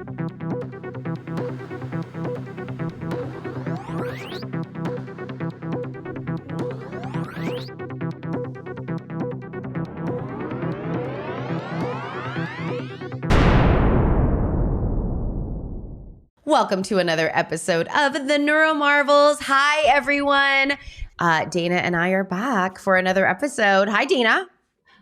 Welcome to another episode of the NeuroMarvels. Hi, everyone. Dana and I are back for another episode. Hi, Dana.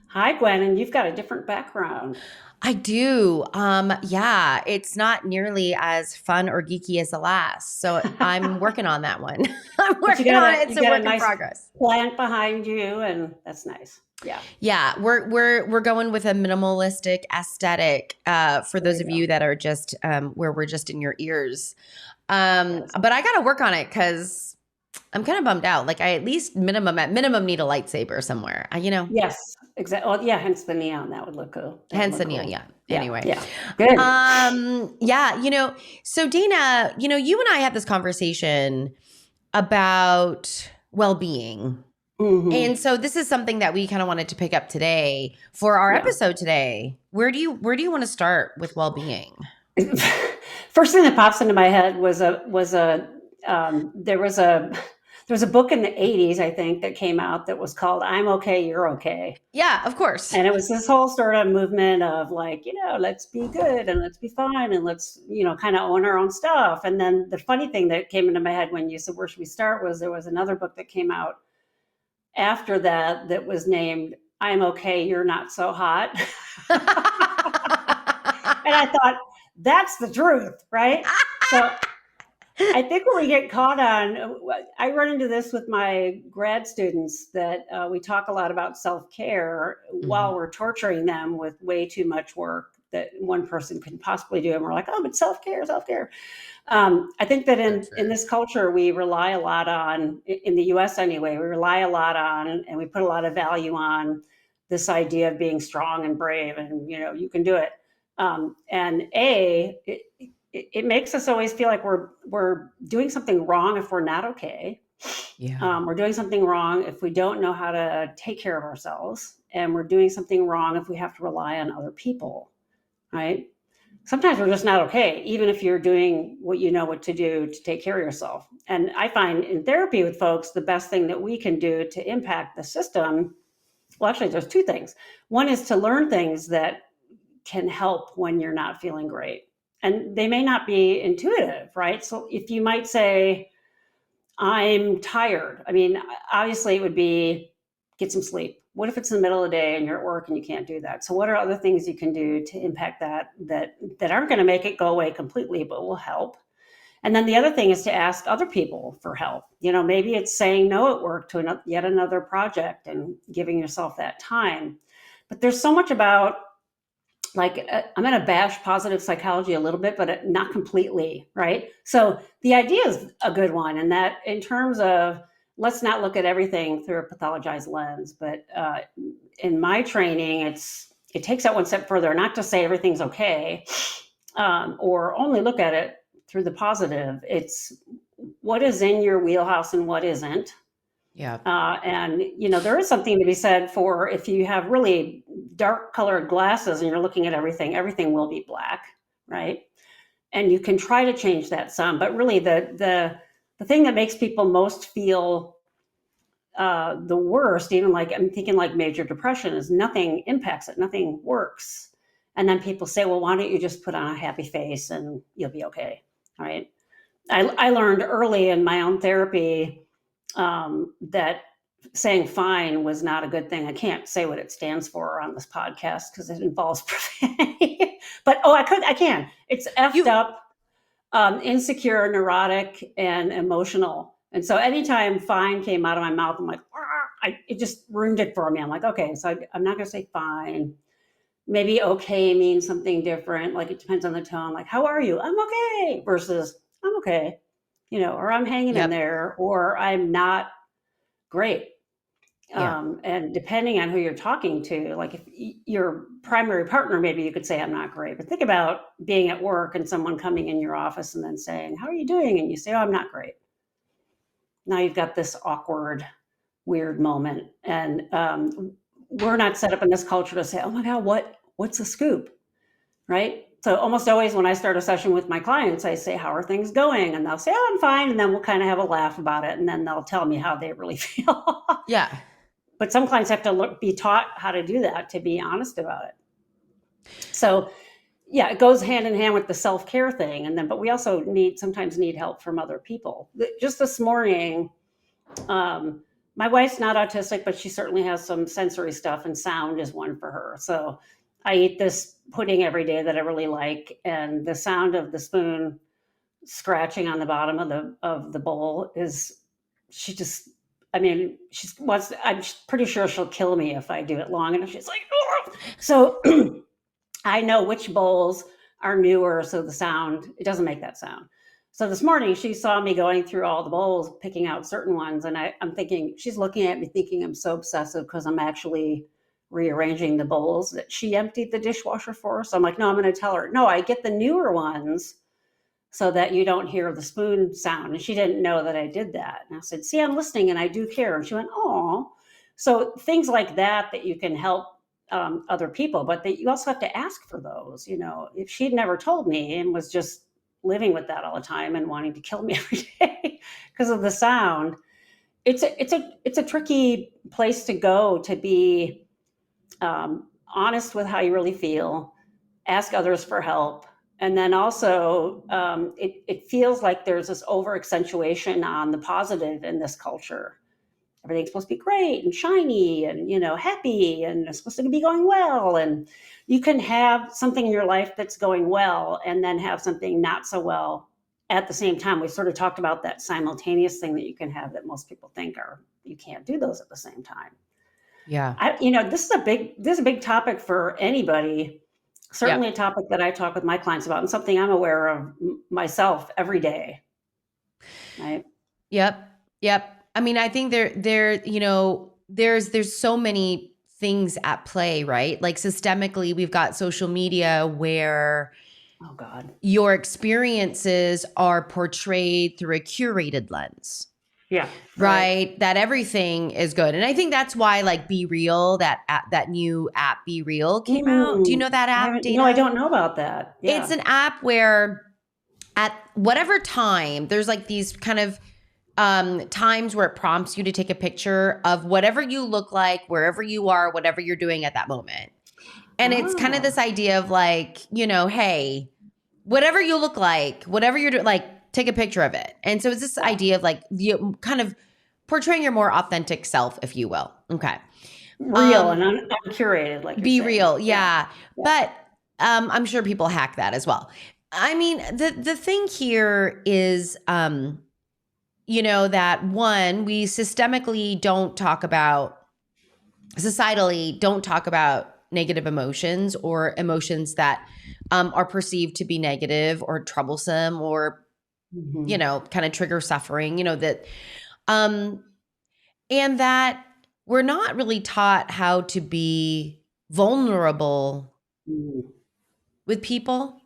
Hi, Gwen, and you've got a different background. I do. Yeah, it's not nearly as fun or geeky as the last. So I'm working on that one. I'm working on it. It's a work in progress. Plant behind you, and that's nice. Yeah. Yeah, we're going with a minimalistic aesthetic for those of you that are just where we're just in your ears. But I got to work on it because I'm kind of bummed out. Like I at minimum need a lightsaber somewhere. Yes, exactly. Well, yeah. Hence the neon. That would look cool. Hence the neon. Yeah. Anyway. Yeah. Good. Yeah. So Dana, you and I had this conversation about well-being. Mm-hmm. And so this is something that we kind of wanted to pick up today for our episode today. Where do you want to start with well-being? First thing that pops into my head was there was a book in the 80s, I think, that came out that was called I'm Okay, You're Okay. Yeah, of course. And it was this whole sort of movement of like, let's be good and let's be fine and let's, kind of own our own stuff. And then the funny thing that came into my head when you said, where should we start, was there was another book that came out after that was named I'm Okay, You're Not So Hot. And I thought, that's the truth, right? So I think when we get caught on, I run into this with my grad students that we talk a lot about self-care while we're torturing them with way too much work that one person can possibly do. And we're like, oh, but self-care. I think that in this culture, we rely a lot on, in the US anyway, we rely a lot on, and we put a lot of value on this idea of being strong and brave and, you can do it. It makes us always feel like we're doing something wrong if we're not okay. Yeah. We're doing something wrong if we don't know how to take care of ourselves. And we're doing something wrong if we have to rely on other people, right? Sometimes we're just not okay, even if you're doing what you know what to do to take care of yourself. And I find in therapy with folks, the best thing that we can do to impact the system, well, actually, there's two things. One is to learn things that can help when you're not feeling great. And they may not be intuitive, right? So if you might say, I'm tired. I mean, obviously it would be get some sleep. What if it's in the middle of the day and you're at work and you can't do that? So what are other things you can do to impact that aren't going to make it go away completely, but will help? And then the other thing is to ask other people for help. Maybe it's saying no at work to yet another project and giving yourself that time. But there's so much about, like, I'm going to bash positive psychology a little bit, but not completely, right? So the idea is a good one. And that in terms of, let's not look at everything through a pathologized lens. But in my training, it takes that one step further, not to say everything's okay or only look at it through the positive. It's what is in your wheelhouse and what isn't. Yeah. And, there is something to be said for if you have really dark colored glasses and you're looking at everything will be black, right? And you can try to change that some, but really the thing that makes people most feel the worst, even like I'm thinking like major depression, is nothing impacts it, nothing works. And then people say, well, why don't you just put on a happy face and you'll be okay, right? I learned early in my own therapy that saying fine was not a good thing. I can't say what it stands for on this podcast because it involves profanity. But I can. It's effed up, insecure, neurotic, and emotional. And so anytime fine came out of my mouth, I'm like, it just ruined it for me. I'm like, okay, so I'm not going to say fine. Maybe okay means something different. Like it depends on the tone. Like, how are you? I'm okay versus I'm okay. Or I'm hanging in there, or I'm not great. Yeah. And depending on who you're talking to, like if your primary partner, maybe you could say, I'm not great. But think about being at work and someone coming in your office and then saying, how are you doing? And you say, oh, I'm not great. Now you've got this awkward, weird moment. And we're not set up in this culture to say, oh my God, what's the scoop? Right? So almost always when I start a session with my clients, I say, how are things going? And they'll say, oh, I'm fine. And then we'll kind of have a laugh about it. And then they'll tell me how they really feel. Yeah. But some clients have to be taught how to do that, to be honest about it. So yeah, it goes hand in hand with the self-care thing. And then, but we also sometimes need help from other people. Just this morning, my wife's not autistic, but she certainly has some sensory stuff, and sound is one for her. So I eat this pudding every day that I really like, and the sound of the spoon scratching on the bottom of the bowl is, I'm pretty sure she'll kill me if I do it long enough. She's like, oh! So I know which bowls are newer, so it doesn't make that sound. So this morning she saw me going through all the bowls, picking out certain ones, and I'm thinking, she's looking at me thinking I'm so obsessive because I'm actually rearranging the bowls that she emptied the dishwasher for. So I'm like, no, I'm going to tell her, no, I get the newer ones so that you don't hear the spoon sound. And she didn't know that I did that. And I said, see, I'm listening and I do care. And she went, oh. So things like that you can help other people, but you also have to ask for those. If she'd never told me and was just living with that all the time and wanting to kill me every day because of the sound, it's a tricky place to go, to be honest with how you really feel, ask others for help. And then also it feels like there's this over accentuation on the positive in this culture. Everything's supposed to be great and shiny and, happy, and it's supposed to be going well. And you can have something in your life that's going well and then have something not so well at the same time. We sort of talked about that simultaneous thing that you can have that most people think you can't do those at the same time. Yeah. This is a big topic for anybody. Certainly a topic that I talk with my clients about, and something I'm aware of myself every day. Right? Yep. I mean, I think there's so many things at play, right? Like systemically, we've got social media where, oh God, your experiences are portrayed through a curated lens. Yeah. Right. That everything is good. And I think that's why, like, Be Real, that new app, Be Real, came out. Do you know that app, Dana? No, I don't know about that. Yeah. It's an app where at whatever time, there's like these kind of times where it prompts you to take a picture of whatever you look like, wherever you are, whatever you're doing at that moment. And it's kind of this idea of like, hey, whatever you look like, whatever you're doing, like, take a picture of it. And so it's this idea of like you kind of portraying your more authentic self, if you will. Okay. Real and uncurated, like Be real. Yeah. But I'm sure people hack that as well. I mean, the thing here is, that one, we societally don't talk about negative emotions or emotions that are perceived to be negative or troublesome or, kind of trigger suffering, that, and that we're not really taught how to be vulnerable with people,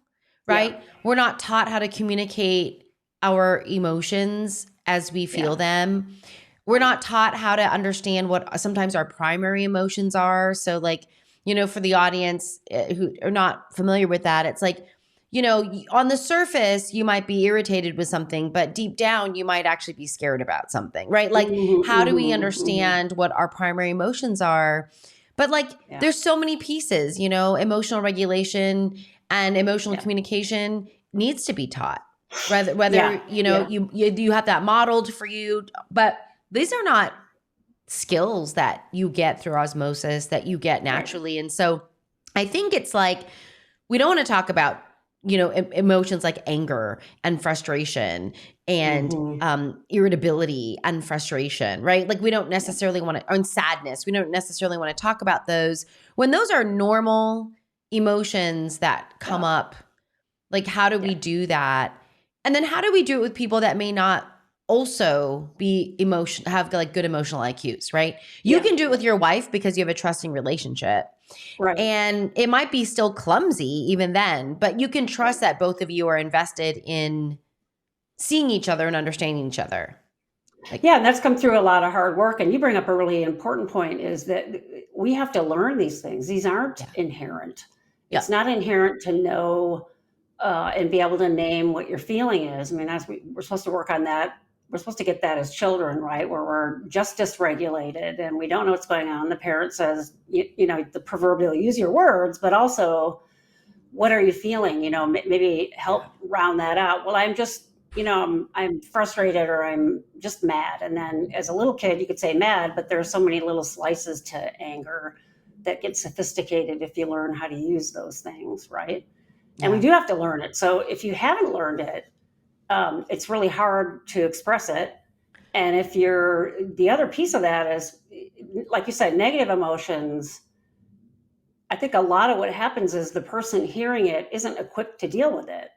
right? Yeah. We're not taught how to communicate our emotions as we feel them. We're not taught how to understand what sometimes our primary emotions are. So like, for the audience who are not familiar with that, it's like, on the surface, you might be irritated with something, but deep down, you might actually be scared about something, right? Like, how do we understand what our primary emotions are? But like, there's so many pieces, emotional regulation and emotional communication needs to be taught. Whether you have that modeled for you, but these are not skills that you get through osmosis, that you get naturally. Right. And so I think it's like, we don't want to talk about, emotions like anger and frustration and irritability and frustration, right? Like we don't necessarily want to, and sadness, we don't necessarily want to talk about those when those are normal emotions that come up. Like, how do we do that? And then how do we do it with people that may not also have like good emotional IQs, right? You can do it with your wife because you have a trusting relationship. Right. And it might be still clumsy even then, but you can trust that both of you are invested in seeing each other and understanding each other. And that's come through a lot of hard work. And you bring up a really important point, is that we have to learn these things. These aren't inherent. It's not inherent to know and be able to name what your feeling is. I mean, we're supposed to work on that. We're supposed to get that as children, right? Where we're just dysregulated and we don't know what's going on. The parent says, you know, the proverbial use your words, but also, what are you feeling? You know, maybe help round that out. Well, I'm just, you know, I'm frustrated or I'm just mad. And then as a little kid, you could say mad, but there are so many little slices to anger that get sophisticated if you learn how to use those things, right? And we do have to learn it. So if you haven't learned it, it's really hard to express it. And if the other piece of that is, like you said, negative emotions, I think a lot of what happens is the person hearing it isn't equipped to deal with it.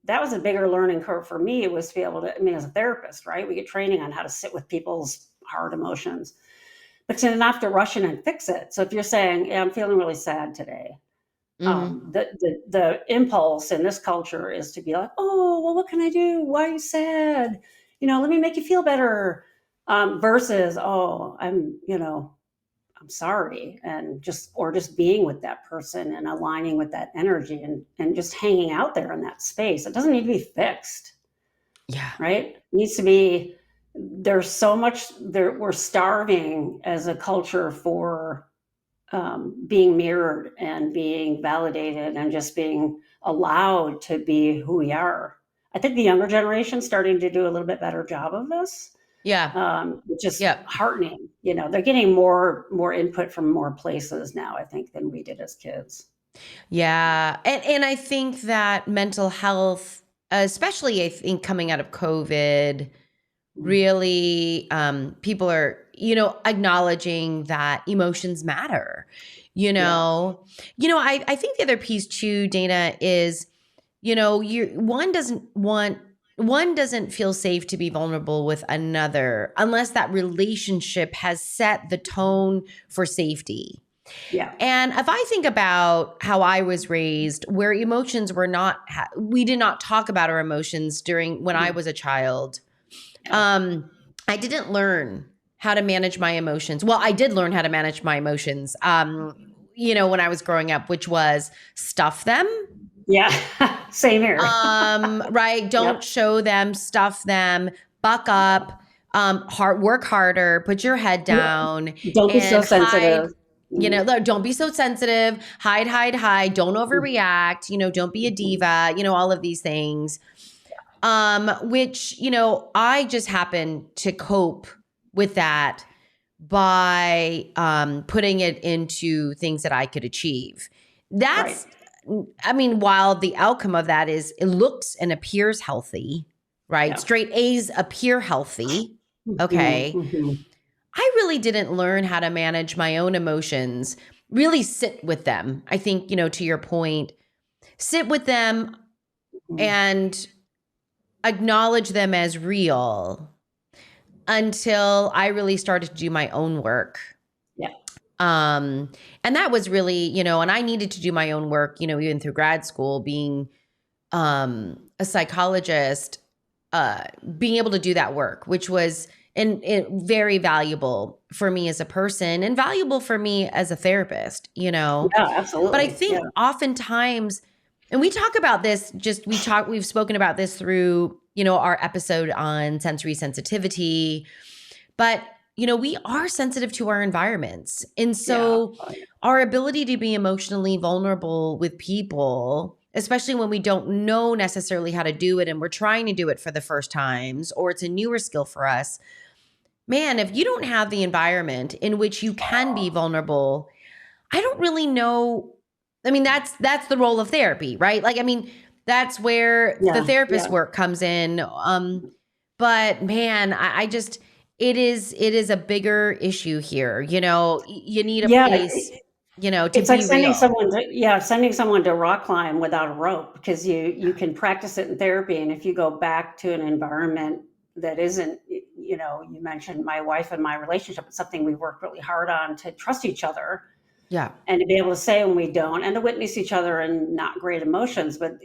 That was a bigger learning curve for me, was to be able to, I mean, as a therapist, right? We get training on how to sit with people's hard emotions, but to not have to rush in and fix it. So if you're saying, yeah, I'm feeling really sad today, the impulse in this culture is to be like, oh, well, what can I do? Why are you sad? You know, let me make you feel better. Versus, oh, I'm sorry. And just being with that person and aligning with that energy and just hanging out there in that space. It doesn't need to be fixed. Yeah. Right. It needs to be, there's so much there. We're starving as a culture for being mirrored and being validated and just being allowed to be who we are. I think the younger generation starting to do a little bit better job of this. Which is heartening. You know, they're getting more input from more places now, I think, than we did as kids. Yeah. And I think that mental health, especially I think coming out of COVID, really people are, you know, acknowledging that emotions matter. You know, I think the other piece too, Dana, is, you know, one doesn't feel safe to be vulnerable with another unless that relationship has set the tone for safety. Yeah. And if I think about how I was raised, where emotions were not, we did not talk about our emotions when I was a child. I didn't learn how to manage my emotions. Well, I did learn how to manage my emotions, you know, when I was growing up, which was stuff them. Yeah. Same here. Right. Don't show them, stuff them, buck up, work harder, put your head down. Don't be so sensitive. Hide, you know, don't be so sensitive, hide, don't overreact, you know, don't be a diva, you know, all of these things. Which, you know, I just happen to cope with that by putting it into things that I could achieve. That's, I mean, while the outcome of that is it looks and appears healthy, right? Yeah. Straight A's appear healthy. Okay. I really didn't learn how to manage my own emotions, really sit with them. I think, you know, to your point, sit with them and acknowledge them as real until I really started to do my own work. Yeah. And that was really, you know, and I needed to do my own work, you know, even through grad school, being a psychologist, being able to do that work, which was very valuable for me as a person and valuable for me as a therapist, you know? Yeah, absolutely. But I think oftentimes, and we talk about this, we've spoken about this through, you know, our episode on sensory sensitivity, but, you know, we are sensitive to our environments. And so our ability to be emotionally vulnerable with people, especially when we don't know necessarily how to do it and we're trying to do it for the first times, or it's a newer skill for us, man, if you don't have the environment in which you can be vulnerable, I don't really know. I mean, that's the role of therapy, right? Like, I mean, that's where the therapist work comes in. But man, I just, it is a bigger issue here. You know, you need a place, you know, to it's like be sending real. sending someone to rock climb without a rope, because you can practice it in therapy. And if you go back to an environment that isn't, you know, you mentioned my wife and my relationship, it's something we worked really hard on, to trust each other. Yeah. And to be able to say when we don't, and to witness each other in not great emotions. But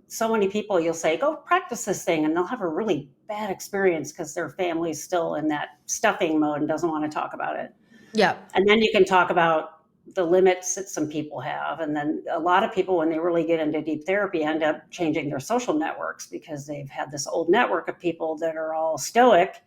so many people, you'll say, go practice this thing, and they'll have a really bad experience because their family's still in that stuffing mode and doesn't want to talk about it. Yeah. And then you can talk about the limits that some people have. And then a lot of people, when they really get into deep therapy, end up changing their social networks because they've had this old network of people that are all stoic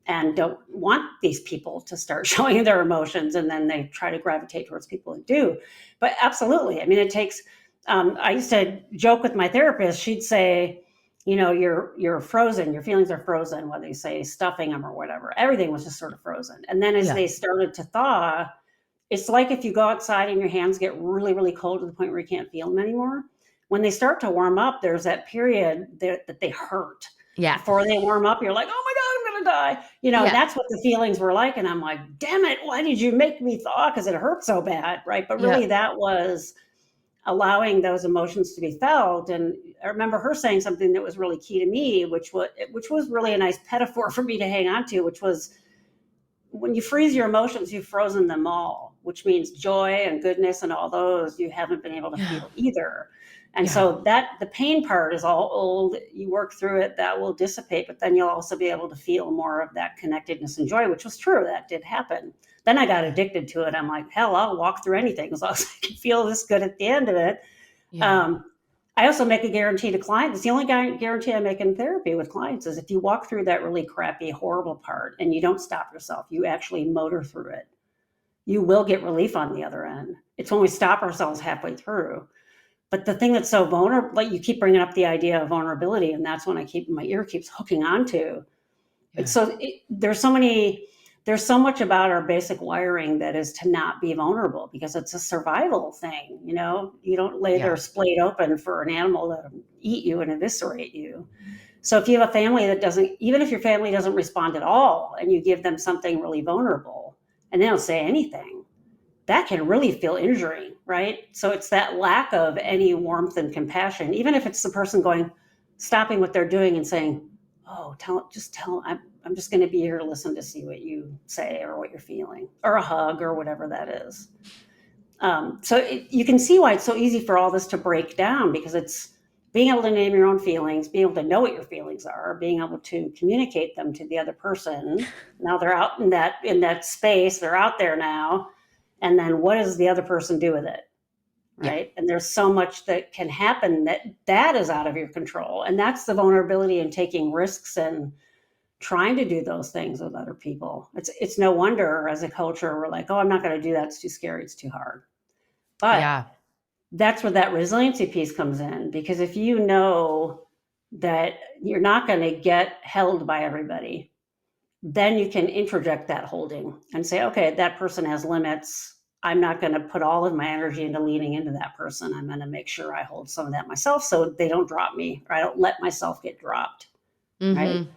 and don't want these people to start showing their emotions. And then they try to gravitate towards people that do. But absolutely. I mean, it takes, I used to joke with my therapist. She'd say, you're frozen, your feelings are frozen, whether you say stuffing them or whatever. Everything was just sort of frozen. And then as they started to thaw, it's like if you go outside and your hands get really, really cold to the point where you can't feel them anymore. When they start to warm up, there's that period that they hurt. Yeah. Before they warm up, you're like, oh my God, I'm going to die. That's what the feelings were like. And I'm like, damn it, why did you make me thaw? Because it hurt so bad, right? But really that was allowing those emotions to be felt. And I remember her saying something that was really key to me, which was really a nice metaphor for me to hang on to, which was, when you freeze your emotions, you've frozen them all, which means joy and goodness and all those you haven't been able to feel either. And so that the pain part is all old. You work through it, that will dissipate, but then you'll also be able to feel more of that connectedness and joy, which was true. That did happen. Then I got addicted to it. I'm like, hell, I'll walk through anything as long as I can feel this good at the end of it. I also make a guarantee to clients. It's the only guarantee I make in therapy with clients is if you walk through that really crappy, horrible part and you don't stop yourself, you actually motor through it, you will get relief on the other end. It's when we stop ourselves halfway through. But the thing that's so vulnerable, like you keep bringing up the idea of vulnerability, and that's when my ear keeps hooking onto. So there's so much about our basic wiring that is to not be vulnerable because it's a survival thing. You don't lay there splayed open for an animal to eat you and eviscerate you. So if you have a family even if your family doesn't respond at all and you give them something really vulnerable and they don't say anything, that can really feel injuring, right? So it's that lack of any warmth and compassion, even if it's the person stopping what they're doing and saying, oh, I'm just going to be here to listen to see what you say or what you're feeling, or a hug or whatever that is. You can see why it's so easy for all this to break down, because it's being able to name your own feelings, being able to know what your feelings are, being able to communicate them to the other person. Now they're out in that space, they're out there now. And then what does the other person do with it? Right. And there's so much that can happen that is out of your control. And that's the vulnerability in taking risks and trying to do those things with other people. It's no wonder as a culture, we're like, oh, I'm not going to do that. It's too scary. It's too hard. But that's where that resiliency piece comes in, because if you know that you're not going to get held by everybody, then you can interject that holding and say, okay, that person has limits. I'm not going to put all of my energy into leaning into that person. I'm going to make sure I hold some of that myself so they don't drop me, or I don't let myself get dropped. Right.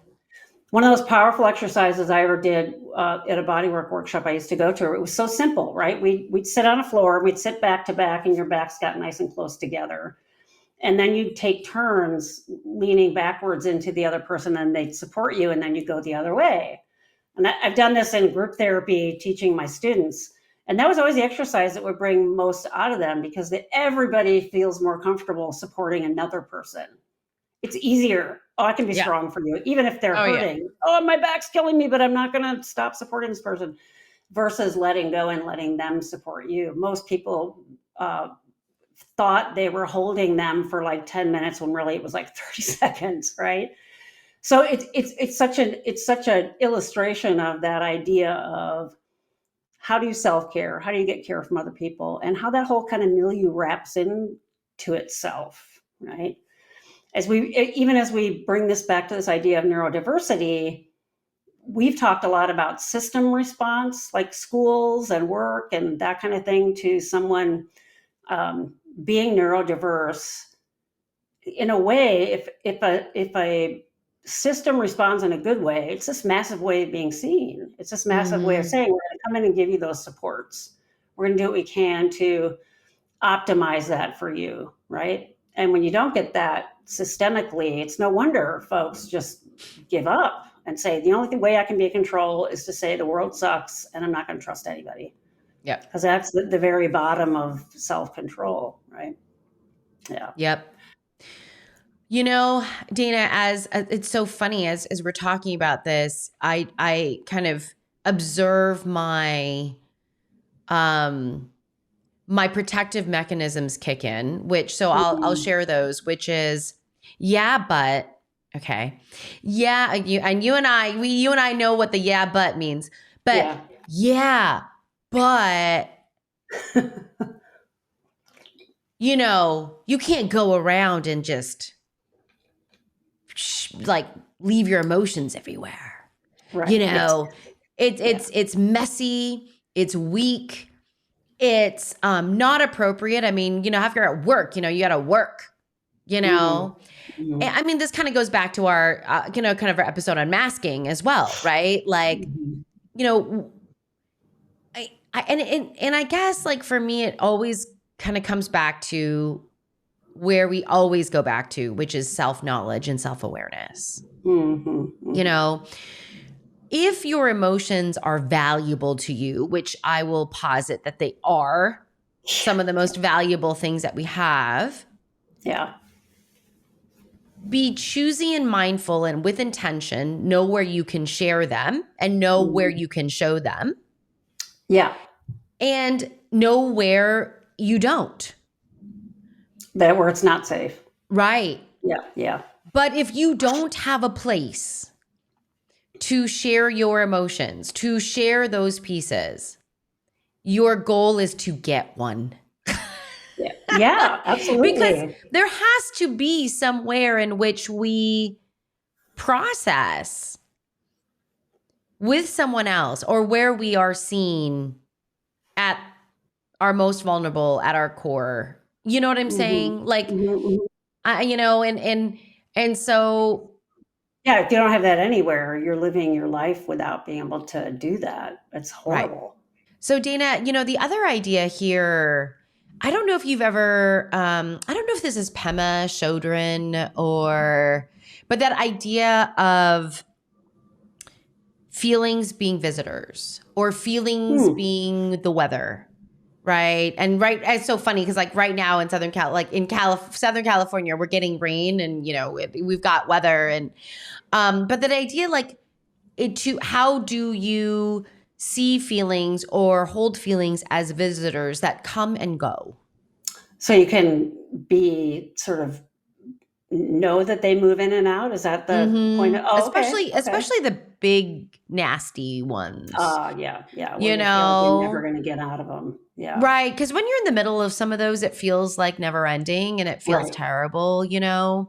One of those powerful exercises I ever did at a bodywork workshop I used to go to, it was so simple, right? We'd sit on a floor, we'd sit back to back, and your backs got nice and close together. And then you'd take turns leaning backwards into the other person, and they'd support you, and then you'd go the other way. And I've done this in group therapy, teaching my students. And that was always the exercise that would bring most out of them, because everybody feels more comfortable supporting another person. It's easier. Oh, I can be strong for you, even if they're hurting. Yeah. Oh, my back's killing me, but I'm not going to stop supporting this person, versus letting go and letting them support you. Most people thought they were holding them for like 10 minutes when really it was like 30 seconds, right? So it's such an illustration of that idea of how do you self-care? How do you get care from other people? And how that whole kind of milieu wraps into itself, right? As we bring this back to this idea of neurodiversity, we've talked a lot about system response, like schools and work and that kind of thing, to someone being neurodiverse. In a way, if a system responds in a good way, it's this massive way of being seen. It's this massive way of saying, we're going to come in and give you those supports. We're going to do what we can to optimize that for you, right? And when you don't get that systemically, it's no wonder folks just give up and say, the only way I can be in control is to say the world sucks and I'm not going to trust anybody. Yeah. Because that's the very bottom of self-control, right? Yeah. Yep. You know, Dana, as it's so funny as we're talking about this, I kind of observe my my protective mechanisms kick in, I'll share those, which is, yeah, but, okay. Yeah. You and I know what the yeah, but means, but yeah, but, you can't go around and just like leave your emotions everywhere. Right. It's messy. It's weak. It's not appropriate. I mean, after you're at work, you got to work, I mean, this kind of goes back to our, kind of our episode on masking as well, right? Like, I guess like for me, it always kind of comes back to where we always go back to, which is self-knowledge and self-awareness. If your emotions are valuable to you, which I will posit that they are some of the most valuable things that we have. Yeah. Be choosy and mindful and with intention, know where you can share them and know where you can show them. Yeah. And know where you don't. That where it's not safe. Right. Yeah. Yeah. But if you don't have a place to share your emotions, to share those pieces, your goal is to get one. Yeah, absolutely. Because there has to be somewhere in which we process with someone else, or where we are seen at our most vulnerable, at our core. You know what I'm saying? Like, and so. Yeah, if you don't have that anywhere, you're living your life without being able to do that. It's horrible. Right. So Dana, the other idea here, I don't know if you've ever, I don't know if this is Pema Chodron but that idea of feelings being visitors or feelings being the weather, right? And it's so funny because like right now in Southern Southern California, we're getting rain and, we've got weather and, but that idea how do you see feelings or hold feelings as visitors that come and go? So you can be sort of know that they move in and out. Is that the point? Especially the big nasty ones. Yeah. Where you feel like you're never going to get out of them. Yeah. Right. Because when you're in the middle of some of those, it feels like never ending and it feels terrible, Yeah.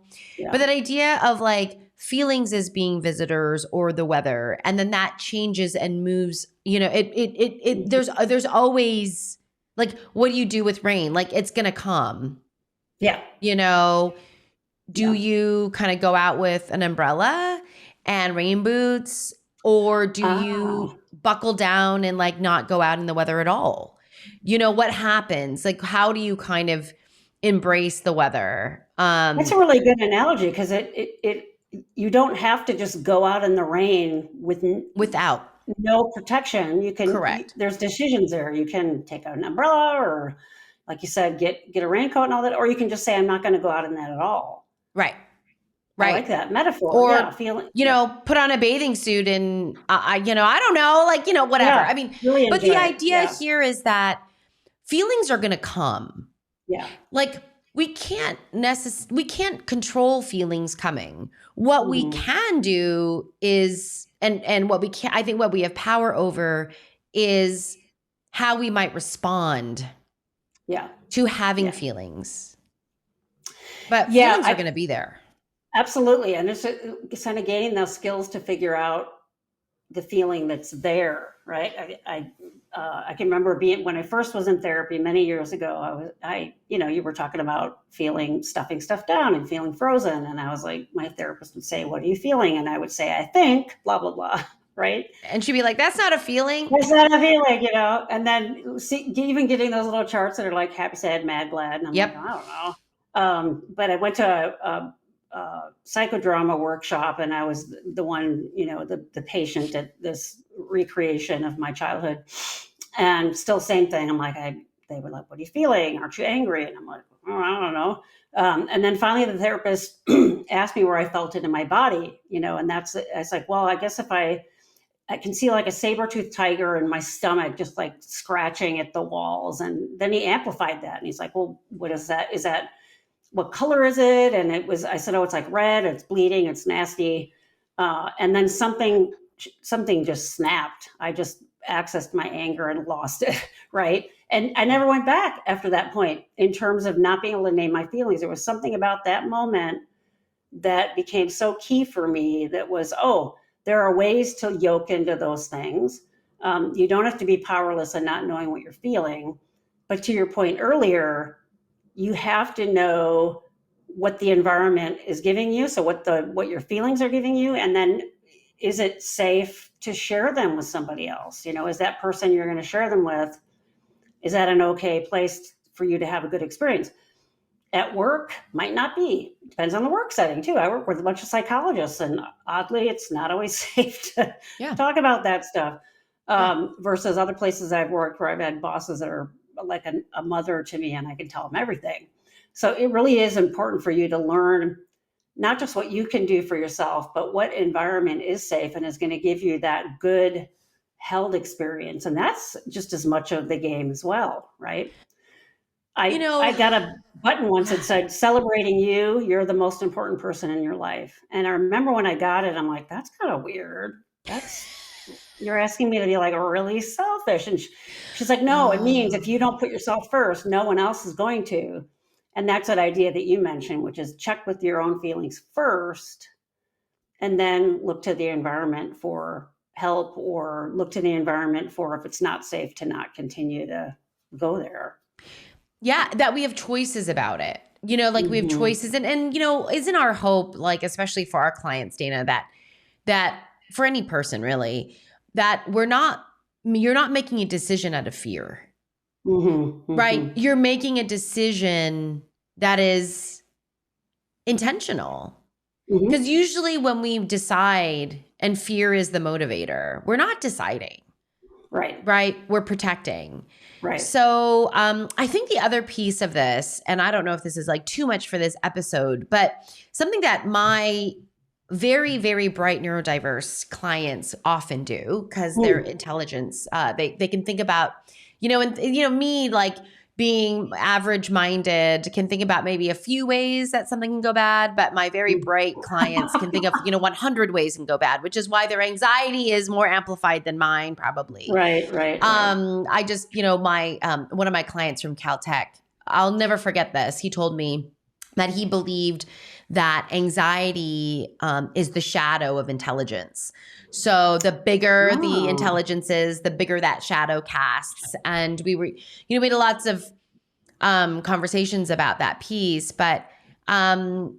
But that idea of like feelings as being visitors or the weather, and then that changes and moves, there's always like, what do you do with rain? Like it's going to come. Yeah. Do you kind of go out with an umbrella and rain boots, or do you buckle down and like not go out in the weather at all? What happens? Like, how do you kind of embrace the weather? That's a really good analogy because you don't have to just go out in the rain without no protection. You can, correct. There's decisions there. You can take out an umbrella, or like you said, get a raincoat and all that, or you can just say, I'm not going to go out in that at all. Right. I like that metaphor. Or, put on a bathing suit and, I don't know, like, whatever. Yeah, I mean, really but the idea here is that feelings are going to come. Yeah. Like we can't control feelings coming. What we can do is, and what we can, I think what we have power over is how we might respond to having feelings. But feelings are going to be there. Absolutely. And it's kind of gaining those skills to figure out the feeling that's there, right? I can remember when I first was in therapy many years ago, you were talking about stuffing stuff down and feeling frozen. And I was like, my therapist would say, what are you feeling? And I would say, I think, blah, blah, blah. Right. And she'd be like, that's not a feeling. That's not a feeling, and then even getting those little charts that are like happy, sad, mad, glad. And I'm like, I don't know. But I went to a psychodrama workshop, and I was the one, the patient at this recreation of my childhood. And still same thing. I'm like, they were like, what are you feeling? Aren't you angry? And I'm like, I don't know. And then finally the therapist asked me where I felt it in my body, and I was like, well, I guess if I I can see like a saber-toothed tiger in my stomach, just like scratching at the walls. And then he amplified that. And he's like, well, what is that? Is that, what color is it? And I said, oh, it's like red, it's bleeding, it's nasty. And then something just snapped. I just accessed my anger and lost it. Right. And I never went back after that point in terms of not being able to name my feelings. There was something about that moment that became so key for me, that was, oh, there are ways to yoke into those things. You don't have to be powerless and not knowing what you're feeling. But to your point earlier, you have to know what the environment is giving you. So what your feelings are giving you. And then, is it safe to share them with somebody else? Is that person you're going to share them with, is that an okay place for you to have a good experience? At work, might not be. Depends on the work setting too. I work with a bunch of psychologists, and oddly, it's not always safe to talk about that stuff. Versus other places I've worked where I've had bosses that are like a mother to me, and I can tell them everything. So it really is important for you to learn not just what you can do for yourself, but what environment is safe and is going to give you that good held experience. And that's just as much of the game as well, right? I got a button once that said, celebrating you, you're the most important person in your life. And I remember when I got it, I'm like, that's kind of weird. You're asking me to be like really selfish. And she's like, no, it means if you don't put yourself first, no one else is going to. And that's that idea that you mentioned, which is check with your own feelings first, and then look to the environment for help, or look to the environment for if it's not safe to not continue to go there. Yeah, that we have choices about it. We have choices. And isn't our hope, like, especially for our clients, Dana, that for any person really, that you're not making a decision out of fear, right? You're making a decision that is intentional. Because usually when we decide and fear is the motivator, we're not deciding. Right. We're protecting. Right. So I think the other piece of this, and I don't know if this is like too much for this episode, but something that my very, very bright neurodiverse clients often do, because their intelligence, they can think about, me, like, being average-minded, can think about maybe a few ways that something can go bad, but my very bright clients can think of 100 ways it can go bad, which is why their anxiety is more amplified than mine, probably. Right. I just, my one of my clients from Caltech, I'll never forget this. He told me that he believed that anxiety is the shadow of intelligence. So the bigger the intelligence is, the bigger that shadow casts. And we were, we had lots of conversations about that piece. But, when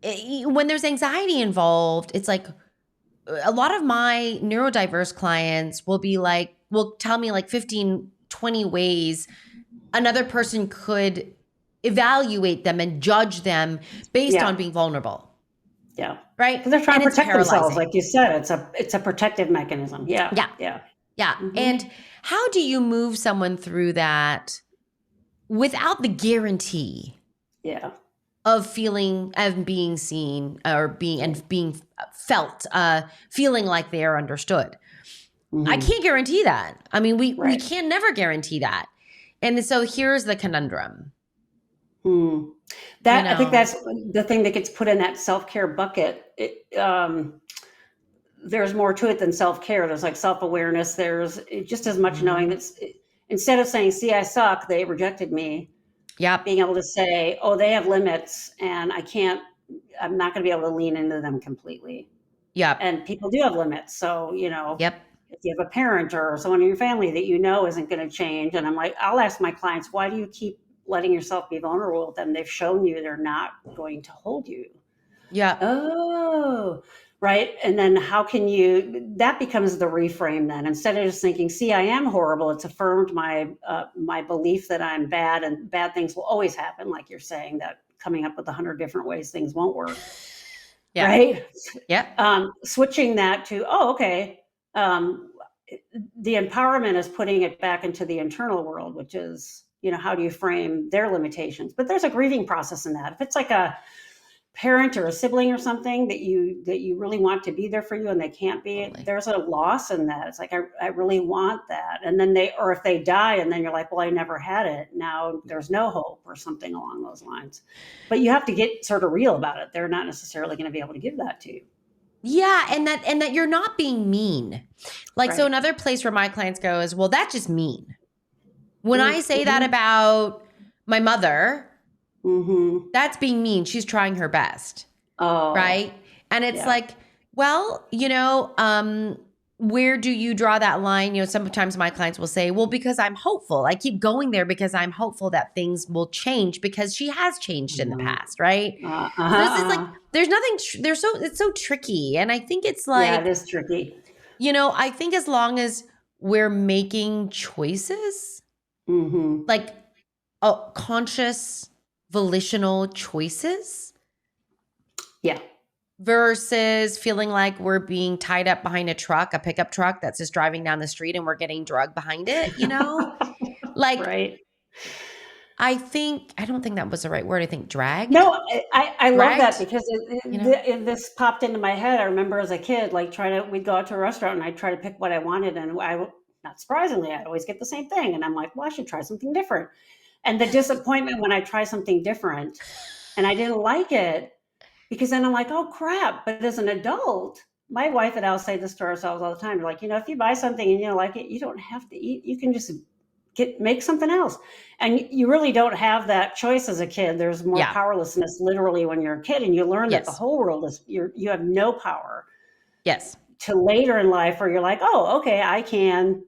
there's anxiety involved, it's like a lot of my neurodiverse clients will tell me like 15, 20 ways another person could evaluate them and judge them based on being vulnerable. Yeah. Right. Because they're trying to protect themselves. Like you said, it's a protective mechanism. Yeah. And how do you move someone through that without the guarantee of feeling, of being seen, or being felt, feeling like they are understood? I can't guarantee that. I mean, we can never guarantee that. And so here's the conundrum. I think that's the thing that gets put in that self-care bucket. There's more to it than self-care. There's like self-awareness. There's just as much knowing that instead of saying, see, I suck, they rejected me. Being able to say, oh, they have limits and I'm not going to be able to lean into them completely. And people do have limits. So, if you have a parent or someone in your family that isn't going to change. And I'll ask my clients, why do you keep letting yourself be vulnerable with them? They've shown you they're not going to hold you. Oh, right. And then how can that becomes the reframe then, instead of just thinking, see, I am horrible. It's affirmed my belief that I'm bad and bad things will always happen. Like you're saying, that coming up with 100 different ways things won't work. Right. Switching that to, okay. The empowerment is putting it back into the internal world, which is, how do you frame their limitations? But there's a grieving process in that. If it's like parent or a sibling or something that you really want to be there for you and they can't be, Totally. there's a loss in that. It's like, I really want that. And then or if they die and then you're like, well, I never had it. Now there's no hope or something along those lines. But you have to get sort of real about it. They're not necessarily going to be able to give that to you. Yeah. And that you're not being mean. Like, so Right. another place where my clients go is, well, that's just mean. When I say Mm-hmm. that about my mother, Mm-hmm. that's being mean. She's trying her best. Oh, Right. And it's yeah. like, well, where do you draw that line? Sometimes my clients will say, well, because I'm hopeful. I keep going there because I'm hopeful that things will change because she has changed in the past. Right. So this is like, there's nothing, it's so tricky. And I think it's like, yeah, it is tricky. I think as long as we're making choices, Mm-hmm. like conscious, volitional choices. Yeah. Versus feeling like we're being tied up behind a pickup truck that's just driving down the street and we're getting drugged behind it, Like, right. I don't think that was the right word. I think dragged. No, I love that Dragged, because this popped into my head. I remember as a kid, like we'd go out to a restaurant and I'd try to pick what I wanted. And not surprisingly, I'd always get the same thing. And I'm like, well, I should try something different. And the disappointment when I try something different and I didn't like it, because then I'm like, oh crap. But as an adult, my wife and I'll say this to ourselves all the time. We're like, if you buy something and you don't like it, you don't have to eat. You can just make something else. And you really don't have that choice as a kid. There's more powerlessness literally when you're a kid, and you learn that the whole world is, you have no power. Yes. To later in life where you're like, oh, okay, I can,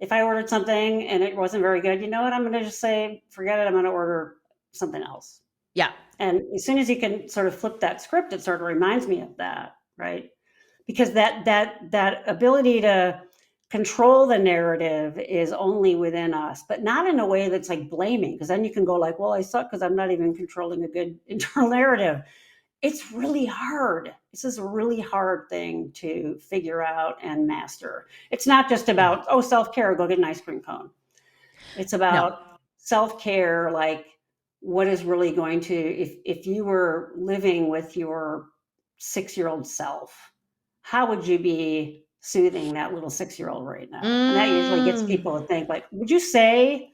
if I ordered something and it wasn't very good, you know what, I'm going to just say, forget it. I'm going to order something else. Yeah. And as soon as you can sort of flip that script, it sort of reminds me of that, right? Because that ability to control the narrative is only within us, but not in a way that's like blaming, because then you can go like, well, I suck because I'm not even controlling a good internal narrative. It's really hard. This is a really hard thing to figure out and master. It's not just about, self-care, go get an ice cream cone. It's about self-care, like what is really going to, if you were living with your 6-year-old self, how would you be soothing that little 6-year-old right now? And that usually gets people to think like, would you say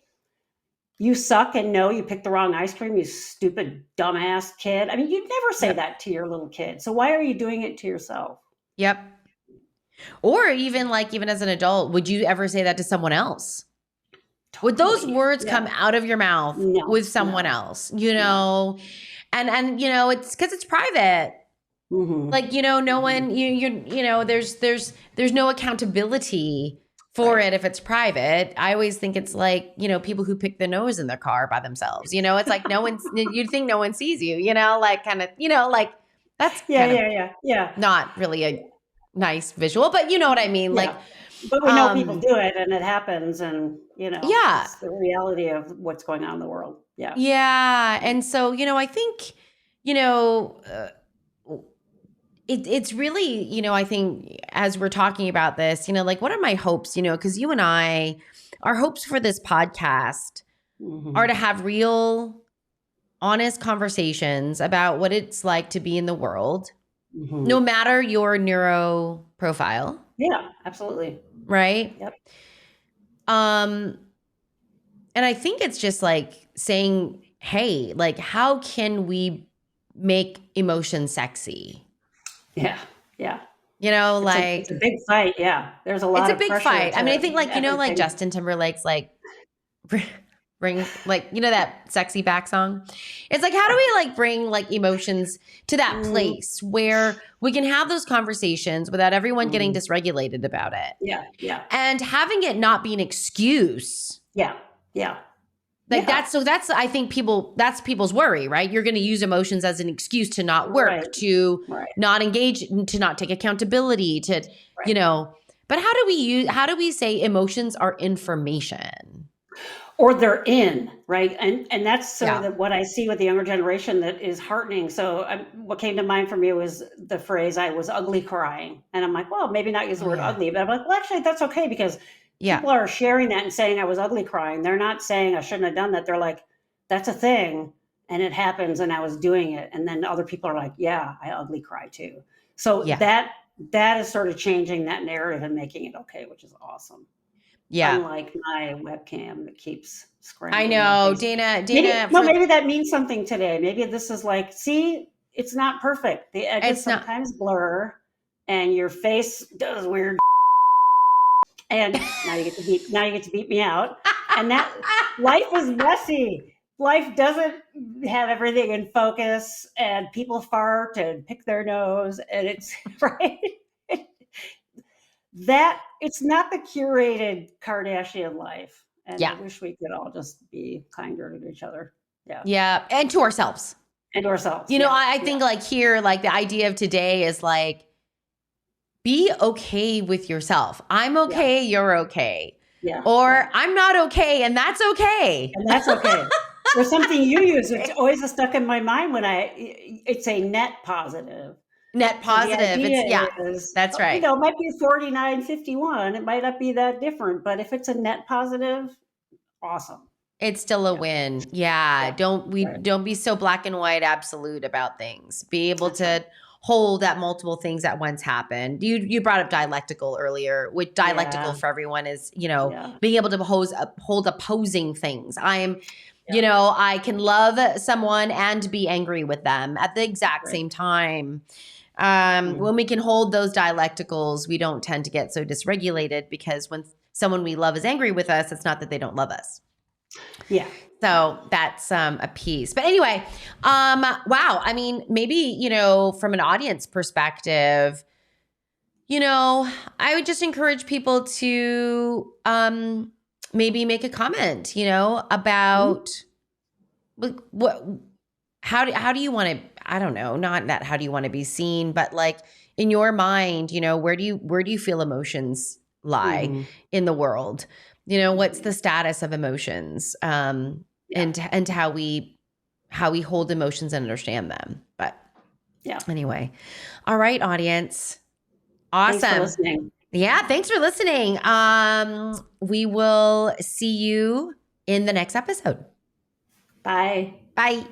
you suck and no, you picked the wrong ice cream, you stupid, dumbass kid? I mean, you'd never say that to your little kid. So why are you doing it to yourself? Yep. Or even as an adult, would you ever say that to someone else? Totally. Would those words come out of your mouth with someone else, and it's because it's private. Mm-hmm. Like, no one, there's no accountability for it if it's private. I always think it's like, people who pick the nose in their car by themselves, it's like you'd think no one sees you, like kind of, like that's not really a nice visual, but you know what I mean? Like, but we know people do it and it happens, and it's the reality of what's going on in the world. Yeah. Yeah. And so, I think, it's really, I think as we're talking about this, like, what are my hopes, because you and I, our hopes for this podcast are to have real, honest conversations about what it's like to be in the world, no matter your neuro profile. Yeah, absolutely. Right? Yep. And I think it's just like saying, hey, like, how can we make emotion sexy? Yeah. Yeah. It's a big fight. Yeah. There's a lot of pressure. It's a big fight. I mean, I think like, like Justin Timberlake's like bring like, that sexy back song. It's like, how do we like bring like emotions to that place where we can have those conversations without everyone getting dysregulated about it? Yeah. Yeah. And having it not be an excuse. Yeah. Yeah. Like that's I think that's people's worry, right? You're going to use emotions as an excuse to not work, to not engage, to not take accountability, to, but how do we say emotions are information? Or they're in, right? And that's sort of what I see with the younger generation that is heartening. So what came to mind for me was the phrase, I was ugly crying. And I'm like, well, maybe not use the word ugly, but I'm like, well, actually that's okay, because people are sharing that and saying I was ugly crying. They're not saying I shouldn't have done that. They're like, that's a thing. and it happens and I was doing it. And then other people are like, yeah, I ugly cry too. So Yeah. that is sort of changing that narrative and making it okay, which is awesome. Yeah. Unlike my webcam that keeps scrambling. I know, Dana. Maybe that means something today. Maybe this is like, see, it's not perfect. The edges sometimes blur and your face does weird. And now you get to beat me out. And that life is messy. Life doesn't have everything in focus, and people fart and pick their nose, and it's right. That it's not the curated Kardashian life. And I wish we could all just be kinder to each other. Yeah. Yeah. And to ourselves. You know, I think like here, like the idea of today is like, be okay with yourself. I'm okay. You're okay. Yeah. Or I'm not okay. And that's okay. And that's okay. There's something you use. It's always stuck in my mind when it's a net positive. Net positive. Is, that's right. You know, it might be 49-51. It might not be that different, but if it's a net positive, awesome. It's still a win. Yeah. Don't be so black and white absolute about things. Be able to hold that multiple things at once happen. You brought up dialectical earlier, which dialectical for everyone is, you know, being able to hold opposing things. You know, I can love someone and be angry with them at the exact same time. When we can hold those dialecticals, we don't tend to get so dysregulated, because when someone we love is angry with us, it's not that they don't love us. Yeah. So that's a piece. But anyway, wow. I mean, maybe, you know, from an audience perspective, you know, I would just encourage people to maybe make a comment, you know, about how do you want to, I don't know, not that how do you want to be seen, but like in your mind, you know, where do you feel emotions lie in the world? You know, what's the status of emotions, and how we hold emotions and understand them. But anyway, all right, audience. Awesome. Thanks for listening. Yeah, thanks for listening. We will see you in the next episode. Bye. Bye.